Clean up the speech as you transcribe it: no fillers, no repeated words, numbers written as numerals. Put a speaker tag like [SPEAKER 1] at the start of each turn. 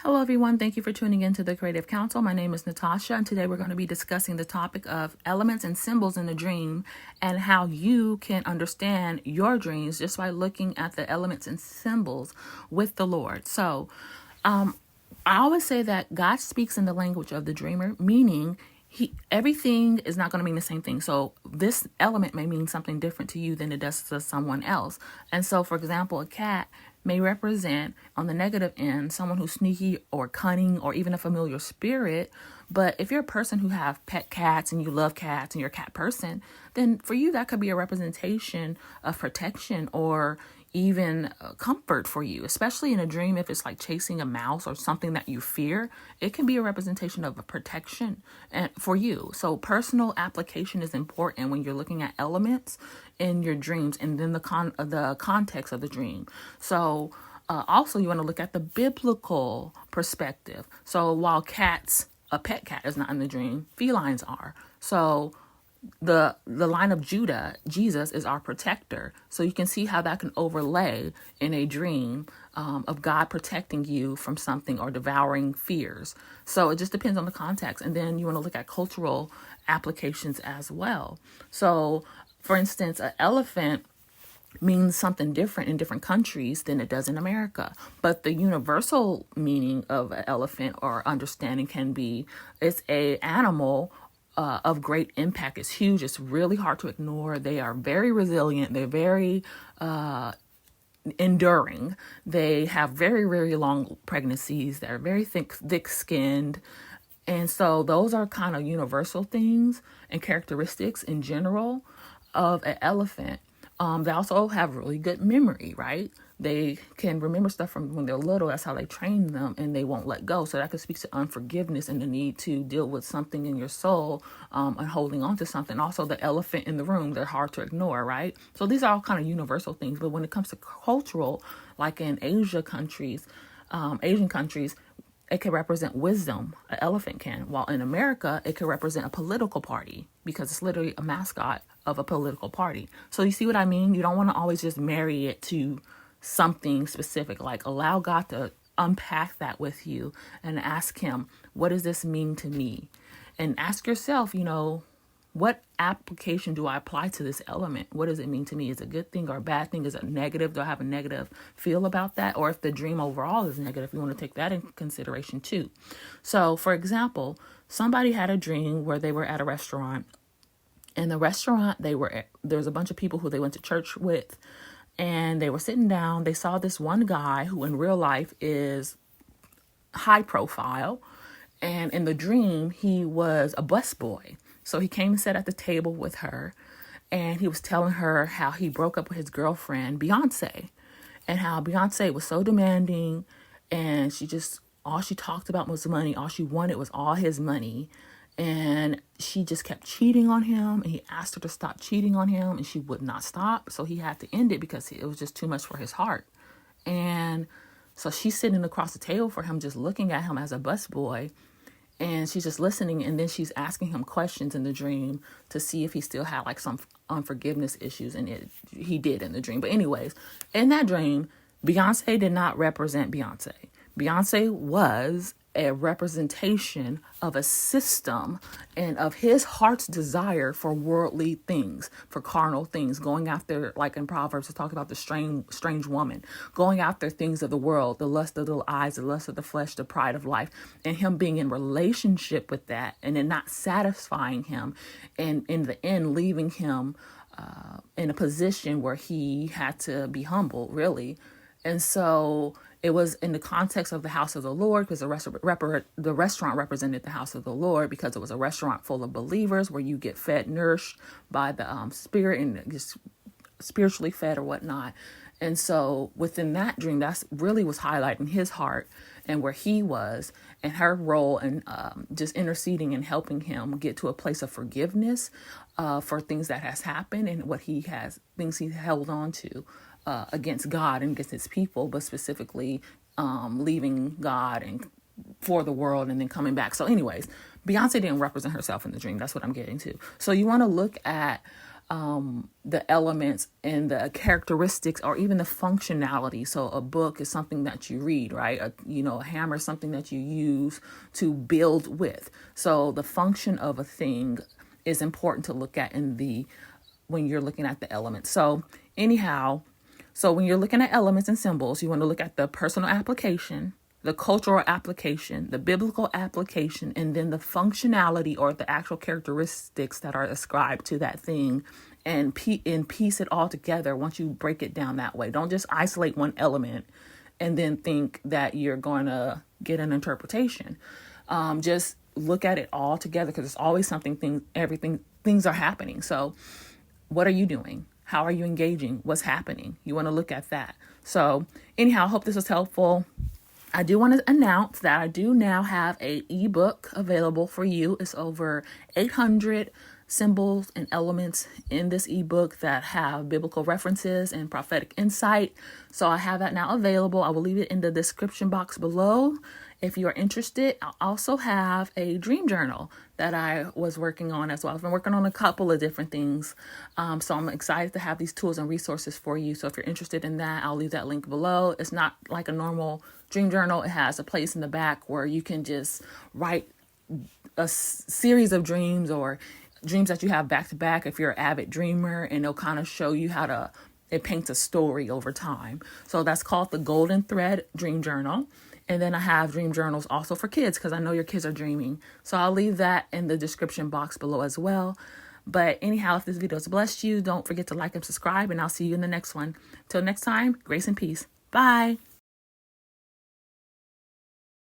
[SPEAKER 1] Hello, everyone. Thank you for tuning in to the Creative Council. My name is Natasha, and today we're going to be discussing the topic of elements and symbols in a dream and how you can understand your dreams just by looking at the elements and symbols with the Lord. So, I always say that God speaks in the language of the dreamer, meaning everything is not going to mean the same thing. So this element may mean something different to you than it does to someone else. And so, for example, a cat may represent, on the negative end, someone who's sneaky or cunning or even a familiar spirit. But if you're a person who have pet cats and you love cats and you're a cat person, then for you that could be a representation of protection or even comfort for you, especially in a dream. If it's like chasing a mouse or something that you fear, it can be a representation of a protection and for you. So personal application is important when you're looking at elements in your dreams, and then the context of the dream. So also you want to look at the biblical perspective. So while a pet cat is not in the dream, felines are. So the line of Judah, Jesus is our protector. So you can see how that can overlay in a dream of God protecting you from something or devouring fears. So it just depends on the context. And then you want to look at cultural applications as well. So for instance, an elephant means something different in different countries than it does in America. But the universal meaning of an elephant or understanding can be it's a animal of great impact. It's huge. It's really hard to ignore. They are very resilient. They're very enduring. They have very, very long pregnancies. They're very thick-skinned. And so those are kind of universal things and characteristics in general of an elephant. They also have really good memory, right? They can remember stuff from when they're little. That's how they train them, and they won't let go. So that could speak to unforgiveness and the need to deal with something in your soul and holding on to something. Also, the elephant in the room, they're hard to ignore, right? So these are all kind of universal things. But when it comes to cultural, like in Asian countries, it can represent wisdom, an elephant can. While in America, it can represent a political party because it's literally a mascot of a political party. So you see what I mean? You don't want to always just marry it to something specific. Like allow God to unpack that with you and ask him, what does this mean to me? And ask yourself, what application do I apply to this element? What does it mean to me? Is it a good thing or a bad thing? Is it negative? Do I have a negative feel about that? Or if the dream overall is negative, you want to take that in consideration too. So for example, somebody had a dream where they were at a restaurant. In the restaurant, there was a bunch of people who they went to church with, and they were sitting down. They saw this one guy who in real life is high profile. And in the dream, he was a busboy. So he came and sat at the table with her, and he was telling her how he broke up with his girlfriend, Beyonce, and how Beyonce was so demanding, and all she talked about was money. All she wanted was all his money. And she just kept cheating on him, and he asked her to stop cheating on him, and she would not stop. So he had to end it because it was just too much for his heart. And so she's sitting across the table for him, just looking at him as a busboy. And she's just listening, and then she's asking him questions in the dream to see if he still had like some unforgiveness issues, and he did in the dream. But anyways, in that dream, Beyonce did not represent Beyonce. Beyonce was a representation of a system and of his heart's desire for worldly things, for carnal things, going after, like in Proverbs, it talks about the strange woman, going after things of the world, the lust of the eyes, the lust of the flesh, the pride of life, and him being in relationship with that and then not satisfying him, and in the end leaving him in a position where he had to be humble, really. And so it was in the context of the house of the Lord, because the restaurant represented the house of the Lord, because it was a restaurant full of believers where you get fed, nourished by the Spirit, and just spiritually fed or whatnot. And so within that dream, that's really was highlighting his heart and where he was, and her role in just interceding and helping him get to a place of forgiveness for things that has happened and things he held on to against God and against his people, but specifically leaving God and for the world and then coming back. So anyways, Beyonce didn't represent herself in the dream. That's what I'm getting to. So you want to look at the elements and the characteristics or even the functionality. So a book is something that you read, right? A hammer is something that you use to build with. So the function of a thing is important to look at when you're looking at the elements. So when you're looking at elements and symbols, you want to look at the personal application, the cultural application, the biblical application, and then the functionality or the actual characteristics that are ascribed to that thing, and piece it all together once you break it down that way. Don't just isolate one element and then think that you're going to get an interpretation. Just look at it all together, because it's always things are happening. So what are you doing? How are you engaging? What's happening? You want to look at that. So anyhow, I hope this was helpful. I do want to announce that I do now have an ebook available for you. It's over 800 symbols and elements in this ebook that have biblical references and prophetic insight. So I have that now available. I will leave it in the description box below if you are interested. I also have a dream journal that I was working on as well. I've been working on a couple of different things. So I'm excited to have these tools and resources for you. So if you're interested in that, I'll leave that link below. It's not like a normal dream journal. It has a place in the back where you can just write a series of dreams or dreams that you have back to back if you're an avid dreamer, and it'll kind of show you it paints a story over time. So that's called the Golden Thread Dream Journal. And then I have dream journals also for kids, because I know your kids are dreaming. So I'll leave that in the description box below as well. But anyhow, if this video has blessed you, don't forget to like and subscribe, and I'll see you in the next one. Till next time, grace and peace. Bye.